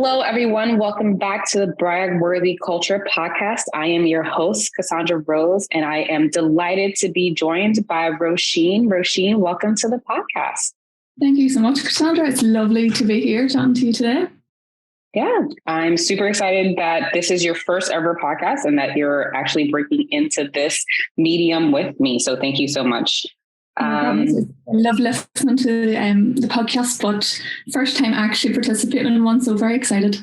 Hello, everyone. Welcome back to the BragWorthy Culture Podcast. I am your host, Cassandra Rose, and I am delighted to be joined by Roisin. Roisin, welcome to the podcast. Thank you so much, Cassandra. It's lovely to be here talking to you today. Yeah, I'm super excited that this is your first ever podcast and that you're actually breaking into this medium with me. So thank you so much. I love listening to the podcast, but first time actually participating in one, so very excited.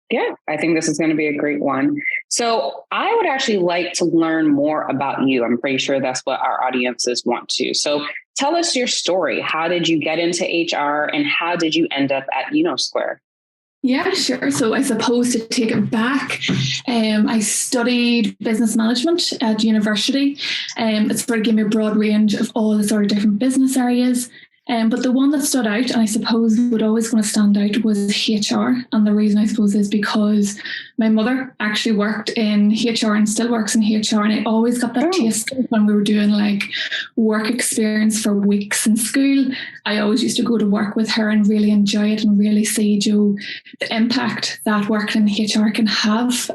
Yeah, I think this is going to be a great one. So I would actually like to learn more about you. I'm pretty sure that's what our audiences want to. So tell us your story. How did you get into HR and how did you end up at Unosquare? Yeah, sure. So I suppose to take it back, I studied business management at university. It sort of gave me a broad range of all the sort of different business areas. But the one that stood out, and I suppose would always going to stand out, was HR. And the reason I suppose is because my mother actually worked in HR and still works in HR. And I always got that taste when we were doing like work experience for weeks in school. I always used to go to work with her and really enjoy it and really see, Joe, the impact that working in HR can have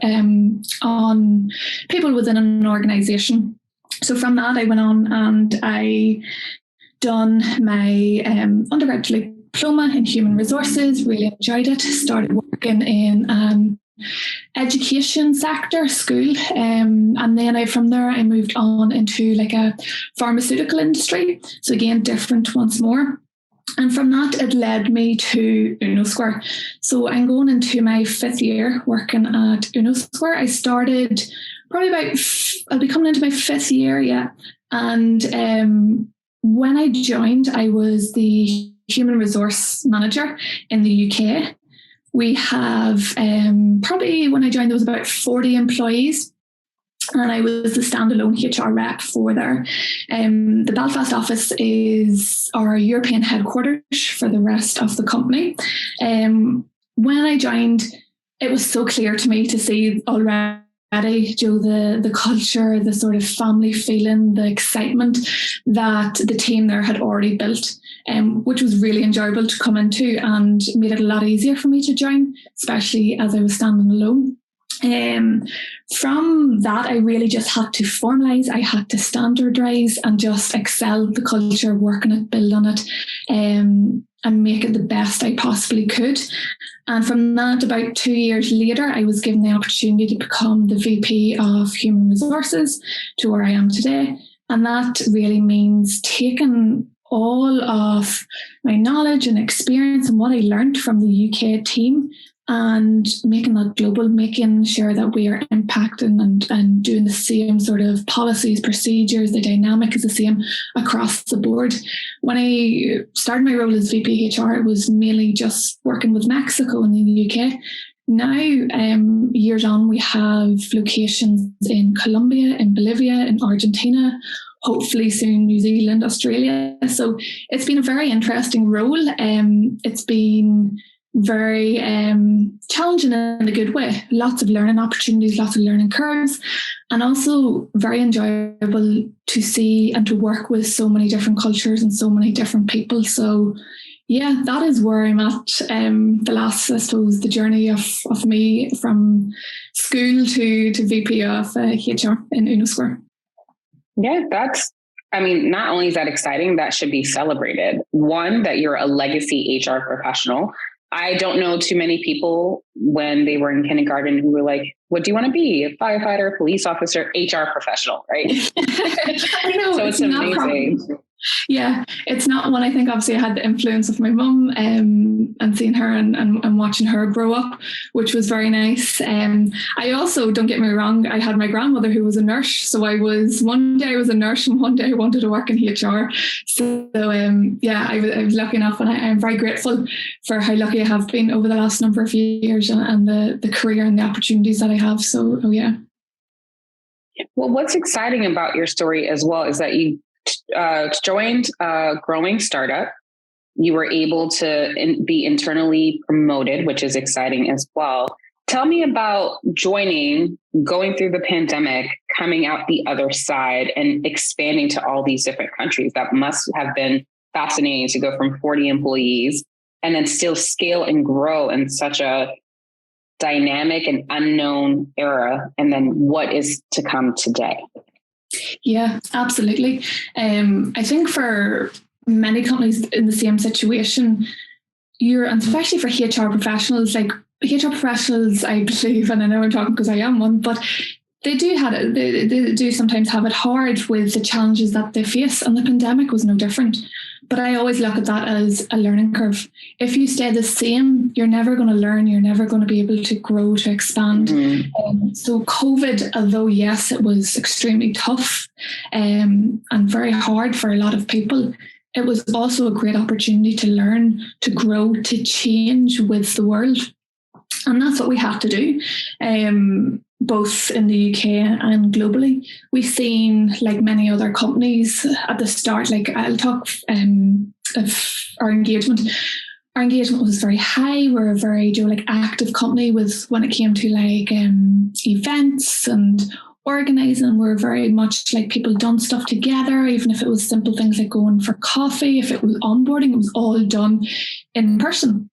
on people within an organisation. So from that, I went on and I done my undergraduate diploma in human resources, really enjoyed it, started working in education sector, school, and then from there I moved on into like a pharmaceutical industry. So again, different once more. And from that, it led me to Unosquare. So I'm going into my 5th year working at Unosquare. I started probably I'll be coming into my 5th year, yeah. And when I joined, I was the human resource manager in the UK. We have probably when I joined, there was about 40 employees. And I was the standalone HR rep for there. The Belfast office is our European headquarters for the rest of the company. When I joined, it was so clear to me to see already, Joe, the culture, the sort of family feeling, the excitement that the team there had already built, which was really enjoyable to come into and made it a lot easier for me to join, especially as I was standing alone. From that, I really just had to formalise, I had to standardise and just excel the culture, work on it, build on it, and make it the best I possibly could. And from that, about 2 years later, I was given the opportunity to become the VP of Human Resources to where I am today. And that really means taking all of my knowledge and experience and what I learned from the UK team and making that global, making sure that we are impacting and doing the same sort of policies, procedures, the dynamic is the same across the board. When I started my role as VP HR, it was mainly just working with Mexico and the UK. Now, years on, we have locations in Colombia, in Bolivia, in Argentina, hopefully soon New Zealand, Australia. So it's been a very interesting role. It's been very challenging in a good way. Lots of learning opportunities, lots of learning curves, and also very enjoyable to see and to work with so many different cultures and so many different people. So yeah, that is where I'm at. The last, I suppose, the journey of me from school to VP of HR in Unosquare. Yeah, not only is that exciting, that should be celebrated. One, that you're a legacy HR professional. I don't know too many people when they were in kindergarten who were like, what do you want to be? A firefighter, police officer, HR professional, right? I know. So it's amazing. Yeah, it's not one. I think obviously I had the influence of my mum and seeing her and watching her grow up, which was very nice. I also, don't get me wrong, I had my grandmother who was a nurse. So one day I was a nurse and one day I wanted to work in HR. So I was lucky enough, and I'm very grateful for how lucky I have been over the last number of years and the career and the opportunities that I have. So, yeah. Well, what's exciting about your story as well is that you joined a growing startup. You were able to be internally promoted, which is exciting as well. Tell me about joining, going through the pandemic, coming out the other side and expanding to all these different countries. That must have been fascinating to go from 40 employees and then still scale and grow in such a dynamic and unknown era, and then what is to come today? Yeah, absolutely. I think for many companies in the same situation, and especially for HR professionals, like HR professionals, I believe, and I know I'm talking because I am one, but they do sometimes have it hard with the challenges that they face, and the pandemic was no different. But I always look at that as a learning curve. If you stay the same, you're never going to learn, you're never going to be able to grow, to expand. So COVID, although yes, it was extremely tough and very hard for a lot of people, it was also a great opportunity to learn, to grow, to change with the world. And that's what we have to do, both in the UK and globally. We've seen, like many other companies at the start, like I'll talk of our engagement. Our engagement was very high. We're a very active company when it came to events and organising. We're very much like people done stuff together, even if it was simple things like going for coffee. If it was onboarding, it was all done in person.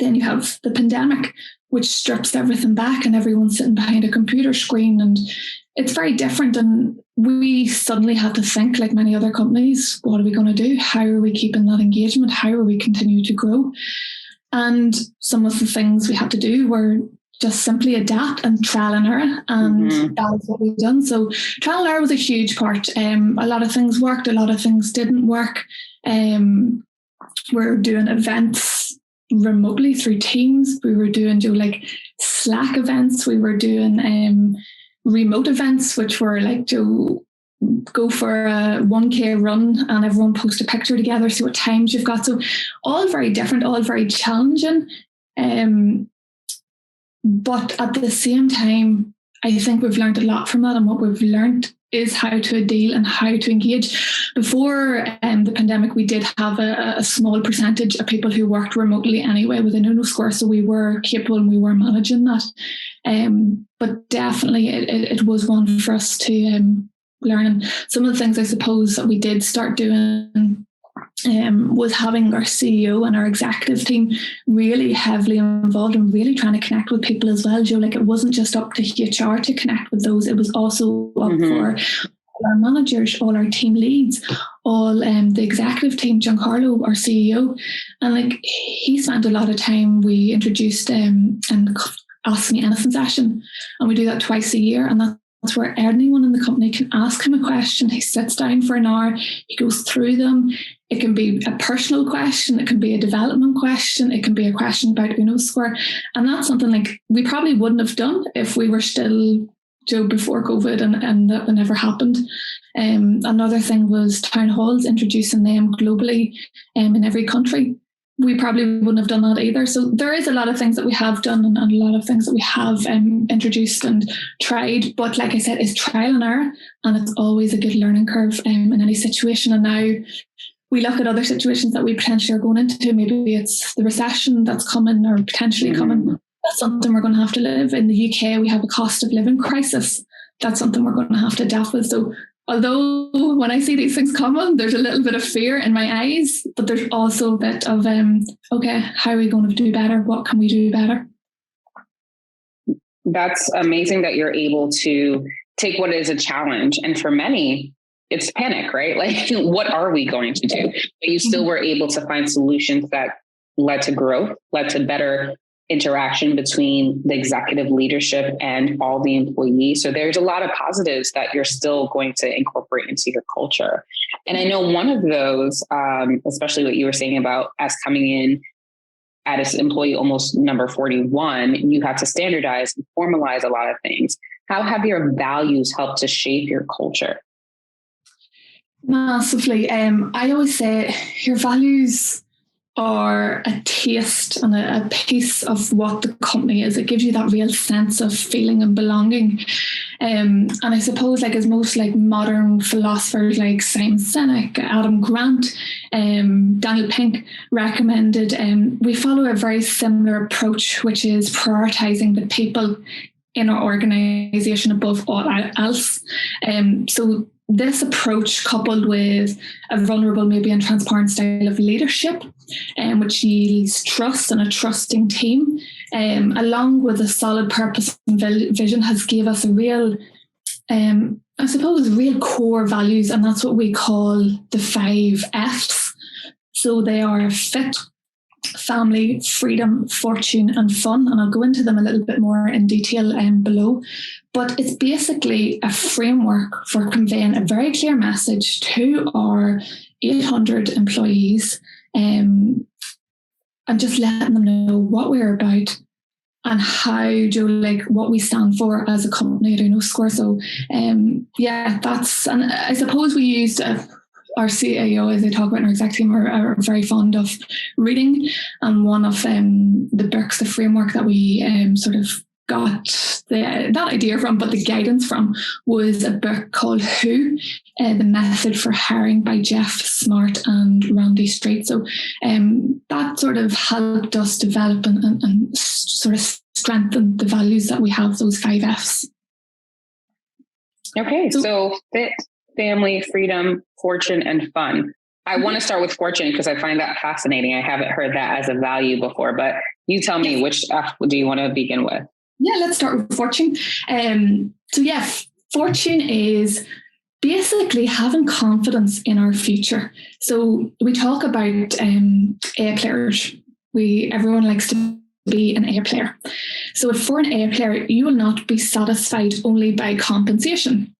Then you have the pandemic, which strips everything back and everyone's sitting behind a computer screen, and it's very different. And we suddenly had to think, like many other companies, what are we going to do? How are we keeping that engagement? How are we continue to grow? And some of the things we had to do were just simply adapt and trial and error. And that is what we've done. So trial and error was a huge part. A lot of things worked, a lot of things didn't work. We're doing events remotely through Teams. We were doing Slack events. We were doing remote events, which were go for a 1K run and everyone post a picture together, see what times you've got. So all very different, all very challenging. But at the same time, I think we've learned a lot from that, and what we've learned is how to deal and how to engage. Before the pandemic, we did have a small percentage of people who worked remotely anyway within Unosquare, so we were capable and we were managing that. But definitely it was one for us to learn. And some of the things I suppose that we did start doing was having our CEO and our executive team really heavily involved and really trying to connect with people as well, Joe. It wasn't just up to HR to connect with those, it was also up for our managers, all our team leads, all the executive team, Giancarlo, our CEO. And he spent a lot of time. We introduced an Ask Me Anything session, and we do that twice a year, and that's where anyone in the company can ask him a question. He sits down for an hour, he goes through them. It can be a personal question, it can be a development question, it can be a question about Unosquare. And that's something we probably wouldn't have done if we were still before COVID and that never happened. Another thing was town halls, introducing them globally in every country. We probably wouldn't have done that either. So there is a lot of things that we have done and a lot of things that we have introduced and tried. But like I said, it's trial and error, and it's always a good learning curve in any situation. And now we look at other situations that we potentially are going into. Maybe it's the recession that's coming or potentially coming. That's something we're going to have to live. In the UK, we have a cost of living crisis. That's something we're going to have to adapt with. So although when I see these things coming, there's a little bit of fear in my eyes, but there's also a bit of, okay, how are we going to do better? What can we do better? That's amazing that you're able to take what is a challenge. And for many, it's panic, right? What are we going to do? But you still were able to find solutions that led to growth, led to better interaction between the executive leadership and all the employees. So there's a lot of positives that you're still going to incorporate into your culture. And I know one of those, especially what you were saying about us coming in as employee almost number 41, you have to standardize and formalize a lot of things. How have your values helped to shape your culture? Massively. I always say your values are a taste and a piece of what the company is. It gives you that real sense of feeling and belonging. And I suppose as most modern philosophers like Simon Sinek, Adam Grant, Daniel Pink recommended, we follow a very similar approach, which is prioritizing the people in our organisation above all else. So this approach, coupled with a vulnerable, maybe and transparent style of leadership, which yields trust and a trusting team, along with a solid purpose and vision, has gave us a real, I suppose, real core values, and that's what we call the 5 Fs. So they are fit, family, freedom, fortune, and fun. And I'll go into them a little bit more in detail below. But it's basically a framework for conveying a very clear message to our 800 employees, and just letting them know what we're about and how, what we stand for as a company at Unosquare. So, and I suppose we used our CAO, as they talk about in our exec team, are very fond of reading. And one of the books, the framework that we sort of got that idea from, but the guidance from, was a book called Who, The Method for Hiring by Jeff Smart and Randy Street. So that sort of helped us develop and sort of strengthen the values that we have, those 5 Fs. Okay, so fit, family, freedom, fortune, and fun. I want to start with fortune because I find that fascinating. I haven't heard that as a value before, but you tell me, which F do you want to begin with? Yeah, let's start with fortune. Fortune is basically having confidence in our future. So we talk about A players. Everyone likes to be an A player. So for an A player, you will not be satisfied only by compensation.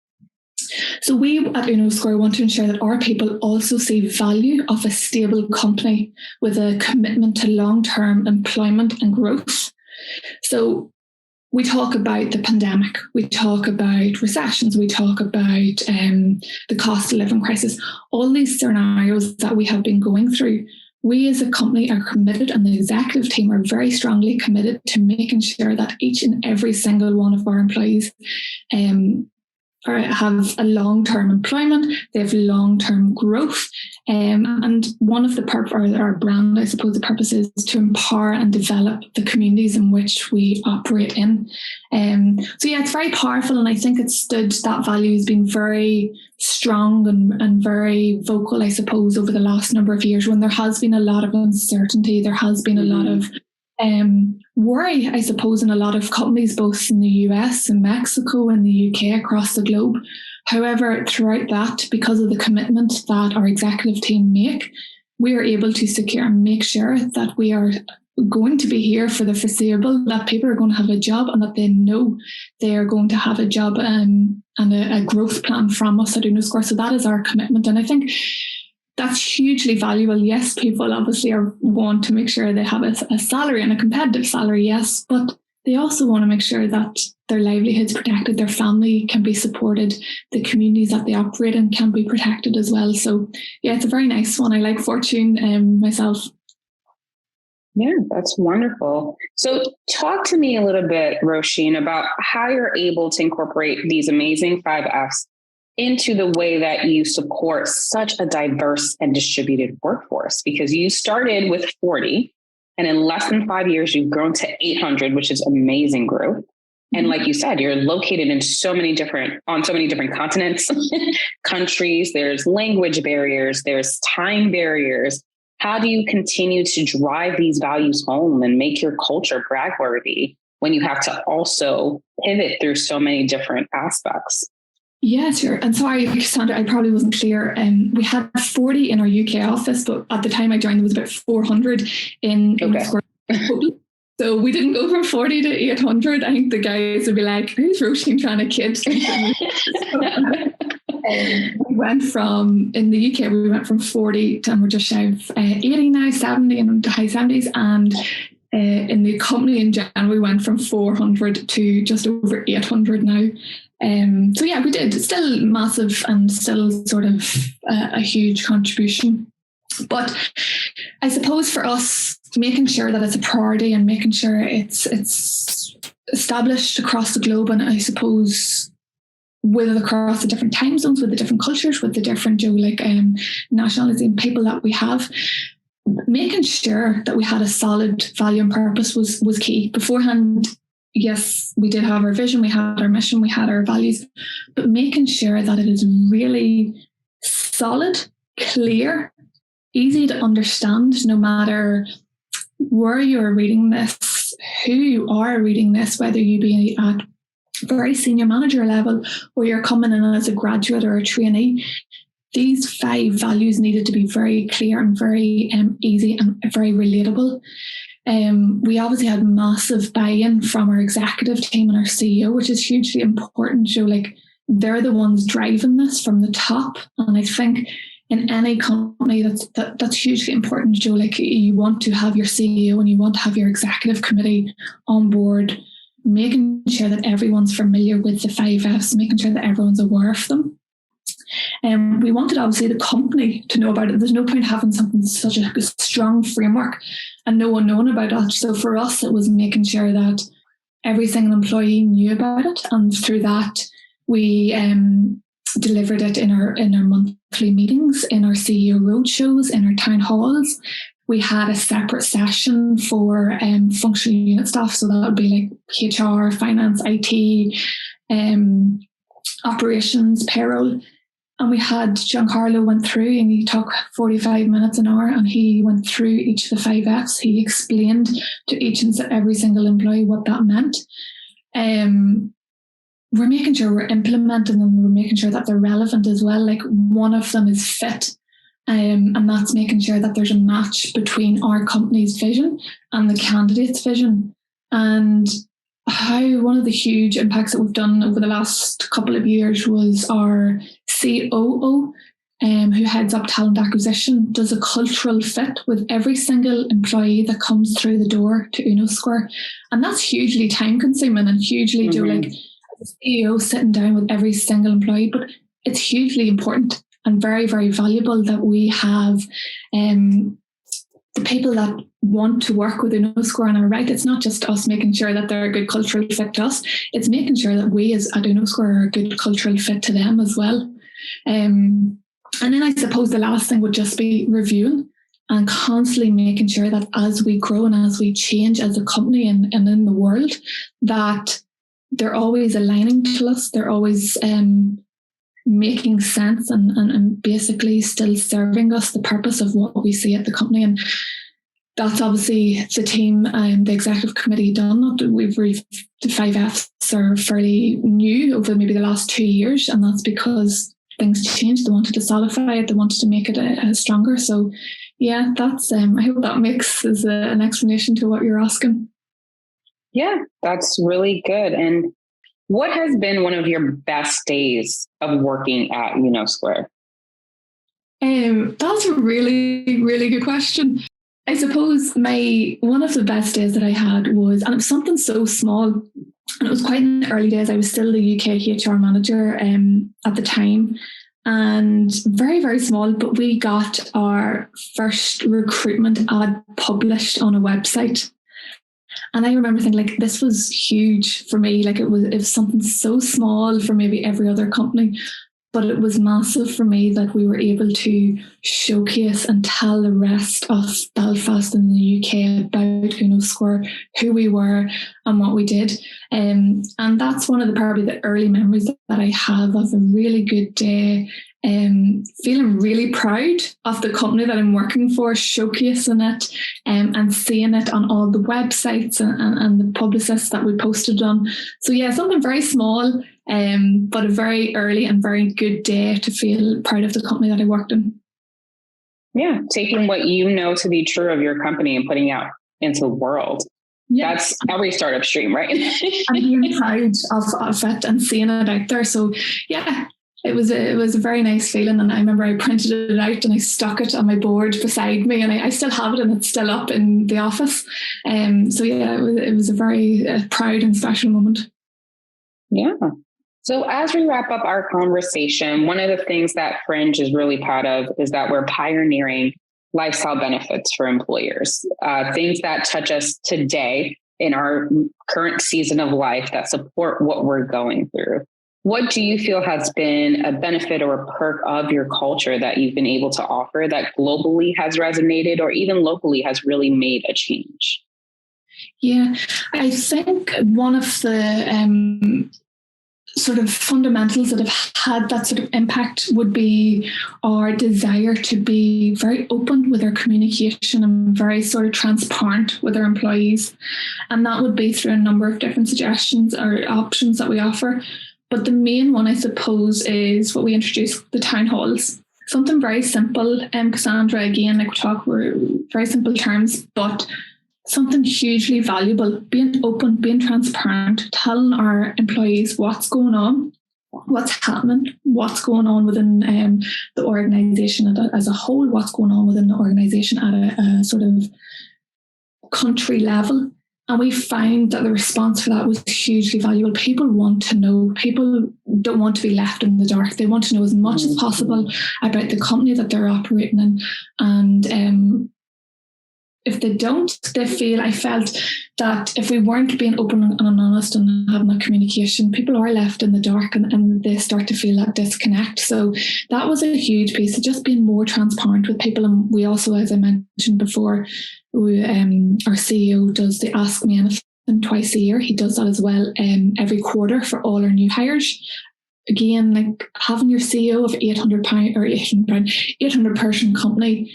So we at Unosquare want to ensure that our people also see value of a stable company with a commitment to long-term employment and growth. So we talk about the pandemic, we talk about recessions, we talk about the cost of living crisis, all these scenarios that we have been going through. We as a company are committed, and the executive team are very strongly committed to making sure that each and every single one of our employees have a long-term employment, they have long-term growth. And one of our brand, I suppose, the purpose is to empower and develop the communities in which we operate in. It's very powerful, and I think that value has been very strong and very vocal, I suppose, over the last number of years, when there has been a lot of uncertainty, there has been a lot of worry, I suppose, in a lot of companies, both in the US and Mexico and the UK, across the globe. However, throughout that, because of the commitment that our executive team make, we are able to secure and make sure that we are going to be here for the foreseeable, that people are going to have a job and that they know they are going to have a job and a growth plan from us at Unosquare. So that is our commitment. And I think that's hugely valuable. Yes, people obviously want to make sure they have a salary, and a competitive salary, yes, but they also want to make sure that their livelihood's protected, their family can be supported, the communities that they operate in can be protected as well. So yeah, it's a very nice one. I like fortune myself. Yeah, that's wonderful. So talk to me a little bit, Roisin, about how you're able to incorporate these amazing 5 Fs into the way that you support such a diverse and distributed workforce, because you started with 40 and in less than 5 years, you've grown to 800, which is amazing growth. And like you said, you're located in on so many different continents, countries, there's language barriers, there's time barriers. How do you continue to drive these values home and make your culture BragWorthy when you have to also pivot through so many different aspects? Yeah, sure. And sorry, Cassandra, I probably wasn't clear. We had 40 in our UK office, but at the time I joined, there was about 400 in Unosquare. So we didn't go from 40 to 800. I think the guys would be like, who's Roisin trying to kid? We went from, in the UK, we went from 40 to, and we're just shy of 80 now, 70 and high 70s. And in the company in general, we went from 400 to just over 800 now. So yeah, we did. It's still massive and still sort of a huge contribution. But I suppose for us, making sure that it's a priority and making sure it's established across the globe, and I suppose across the different time zones, with the different cultures, with the different nationalities and people that we have, making sure that we had a solid value and purpose was key. Beforehand, yes, we did have our vision, we had our mission, we had our values, but making sure that it is really solid, clear, easy to understand, no matter where you're reading this, who you are reading this, whether you be at very senior manager level or you're coming in as a graduate or a trainee. These 5 values needed to be very clear and very easy and very relatable. We obviously had massive buy-in from our executive team and our CEO, which is hugely important. So, like, they're the ones driving this from the top. And I think in any company, that's hugely important, Joe. Like, you want to have your CEO and you want to have your executive committee on board, making sure that everyone's familiar with the 5 Fs, making sure that everyone's aware of them. We wanted, obviously, the company to know about it. There's no point having something such a strong framework and no one knowing about it. So for us, it was making sure that every single employee knew about it, and through that, we delivered it in our monthly meetings, in our CEO roadshows, in our town halls. We had a separate session for functional unit staff, so that would be like HR, finance, IT, operations, payroll. And we had Giancarlo went through, and he took 45 minutes, an hour, and he went through each of the 5 Fs. He explained to each and every single employee what that meant. We're making sure we're implementing them. We're making sure that they're relevant as well. Like, one of them is fit. And that's making sure that there's a match between our company's vision and the candidate's vision. And how one of the huge impacts that we've done over the last couple of years was our COO, who heads up talent acquisition, does a cultural fit with every single employee that comes through the door to Unosquare. And that's hugely time consuming and hugely, Joe, like, the CEO sitting down with every single employee, but it's hugely important and very, very valuable that we have the people that want to work with Unosquare and are right. It's not just us making sure that they're a good cultural fit to us. It's making sure that we as at Unosquare are a good cultural fit to them as well. And then I suppose the last thing would just be reviewing and constantly making sure that as we grow and as we change as a company and in the world, that they're always aligning to us. They're always making sense and basically still serving us the purpose of what we see at the company. And that's obviously the team and the executive committee done. The 5 Fs are fairly new over maybe the last 2 years, and that's because things changed. They wanted to solidify it. They wanted to make it stronger. So yeah, that's I hope that makes as an explanation to what you're asking. Yeah, that's really good. And what has been one of your best days of working at Unosquare? That's a really, really good question. I suppose one of the best days that I had was, and it was something so small, and it was quite in the early days. I was still the UK HR manager at the time, and very, very small, but we got our first recruitment ad published on a website. And I remember thinking, like, this was huge for me. Like, it was something so small for maybe every other company, but it was massive for me that we were able to showcase and tell the rest of Belfast and the UK about Unosquare, who we were and what we did. And that's one of probably the early memories that I have of a really good day. Feeling really proud of the company that I'm working for, showcasing it and seeing it on all the websites and the publicists that we posted on. So yeah, something very small, but a very early and very good day to feel proud of the company that I worked in. Yeah, taking what you know to be true of your company and putting out into the world. Yeah. That's every startup dream, right? And being proud of it and seeing it out there. So yeah. It was a very nice feeling, and I remember I printed it out and I stuck it on my board beside me, and I still have it, and it's still up in the office. So yeah, it was a very proud and special moment. Yeah. So as we wrap up our conversation, one of the things that Fringe is really proud of is that we're pioneering lifestyle benefits for employers, things that touch us today in our current season of life that support what we're going through. What do you feel has been a benefit or a perk of your culture that you've been able to offer that globally has resonated or even locally has really made a change? Yeah, I think one of the sort of fundamentals that have had that sort of impact would be our desire to be very open with our communication and very sort of transparent with our employees. And that would be through a number of different suggestions or options that we offer. But the main one, I suppose, is what we introduced, the town halls. Something very simple. Cassandra, again, like we talk, we're very simple terms, but something hugely valuable, being open, being transparent, telling our employees what's going on, what's happening, what's going on within the organisation as a whole, what's going on within the organisation at a sort of country level. And we found that the response for that was hugely valuable. People want to know. People don't want to be left in the dark. They want to know as much as possible about the company that they're operating in. And if they don't, I felt that if we weren't being open and honest and having that communication, people are left in the dark and they start to feel that disconnect. So that was a huge piece of just being more transparent with people. And we also, as I mentioned before, our CEO does the Ask Me Anything twice a year. He does that as well every quarter for all our new hires. Again, like having your CEO of 800 person company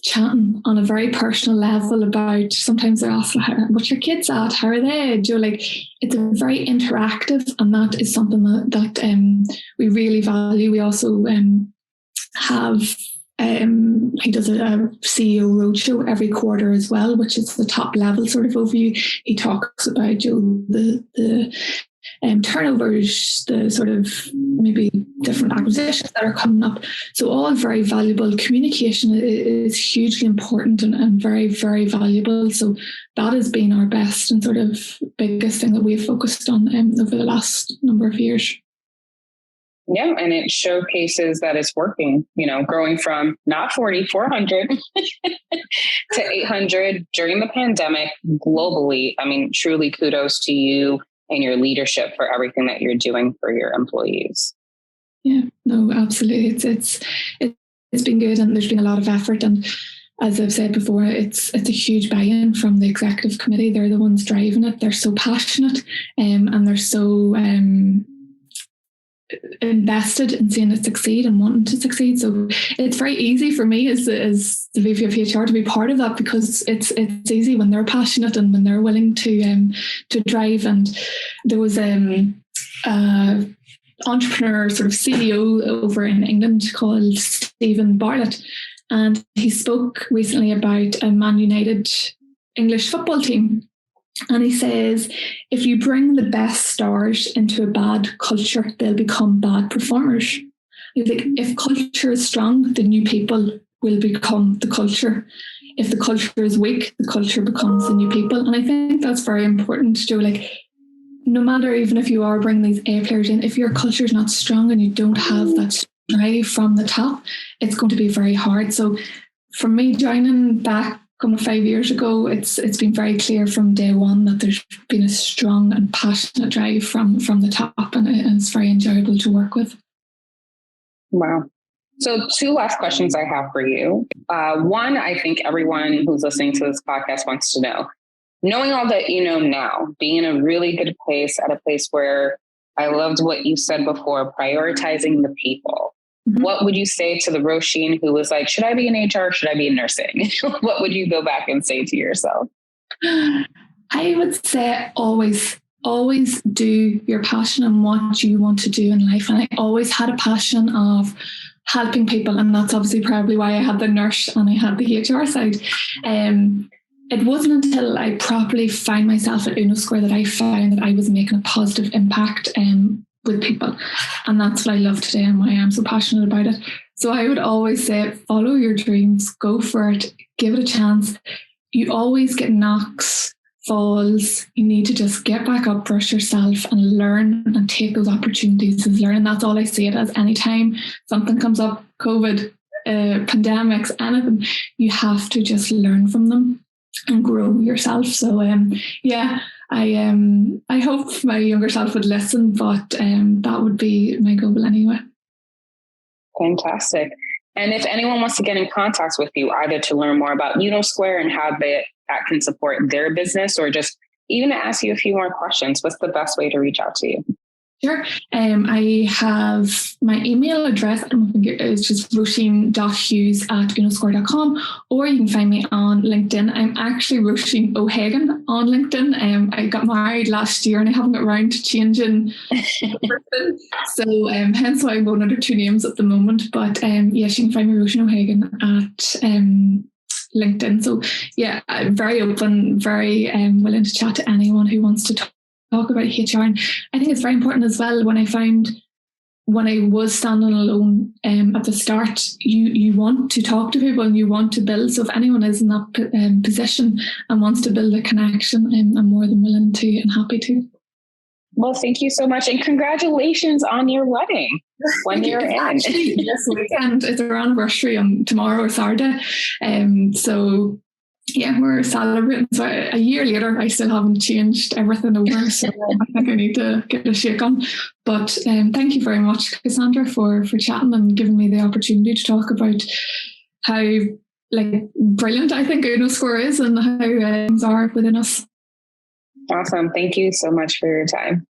chatting on a very personal level about, sometimes they're asked, what's your kids at? How are they? It's a very interactive, and that is something that we really value. We also have he does a CEO roadshow every quarter as well, which is the top level sort of overview. He talks about the turnovers, the sort of maybe different acquisitions that are coming up. So all very valuable. Communication is hugely important and very, very valuable. So that has been our best and sort of biggest thing that we've focused on over the last number of years. Yeah, and it showcases that it's working, growing from not 400 to 800 during the pandemic globally. I mean, truly kudos to you and your leadership for everything that you're doing for your employees. Yeah, no, absolutely. It's been good, and there's been a lot of effort. And as I've said before, it's a huge buy-in from the executive committee. They're the ones driving it. They're so passionate, and they're so invested in seeing it succeed and wanting to succeed. So it's very easy for me as the VP of HR to be part of that, because it's easy when they're passionate and when they're willing to drive. And there was entrepreneur sort of CEO over in England called Stephen Bartlett, and he spoke recently about a Man United English football team. And he says, if you bring the best stars into a bad culture, they'll become bad performers. He's like, if culture is strong, the new people will become the culture. If the culture is weak, the culture becomes the new people. And I think that's very important, Joe. Like, no matter, even if you are bringing these A players in, if your culture is not strong and you don't have that drive from the top, it's going to be very hard. So for me, joining back 5 years ago, it's been very clear from day one that there's been a strong and passionate drive from the top, and it's very enjoyable to work with. Wow. So 2 last questions I have for you. One, I think everyone who's listening to this podcast wants to know, knowing all that you know now, being in a really good place, at a place where I loved what you said before, prioritizing the people. Mm-hmm. What would you say to the Roisin who was like, should I be in HR? Should I be in nursing? What would you go back and say to yourself? I would say always do your passion and what you want to do in life. And I always had a passion of helping people. And that's obviously probably why I had the nurse and I had the HR side. It wasn't until I properly found myself at Unosquare that I found that I was making a positive impact with people. And that's what I love today and why I am so passionate about it. So I would always say, follow your dreams, go for it, give it a chance. You always get knocks, falls. You need to just get back up, brush yourself and learn and take those opportunities as learning. That's all I see it as. Anytime something comes up, COVID, pandemics, anything, you have to just learn from them and grow yourself. So I hope my younger self would listen, but that would be my goal anyway. Fantastic. And if anyone wants to get in contact with you, either to learn more about Unosquare and how that can support their business, or just even to ask you a few more questions, what's the best way to reach out to you? Sure. I have my email address. I don't think it's just roisin.hughes@unosquare.com, or you can find me on LinkedIn. I'm actually Roisin O'Hagan on LinkedIn. I got married last year and I haven't got around to changing the person. So hence why I'm going under two names at the moment. But yes, you can find me Roisin O'Hagan at LinkedIn. So yeah, I'm very open, very willing to chat to anyone who wants to talk about HR. And I think it's very important as well, when I was standing alone at the start, you want to talk to people and you want to build. So if anyone is in that position and wants to build a connection, I'm more than willing to and happy to. Well, thank you so much. And congratulations on your wedding. 1 year in. Actually, this weekend, it's our anniversary on tomorrow or Saturday. So yeah, we're celebrating. So a year later, I still haven't changed everything over. So I think I need to get a shake on. But thank you very much, Cassandra, for chatting and giving me the opportunity to talk about how brilliant I think Unosquare is and how things are within us. Awesome. Thank you so much for your time.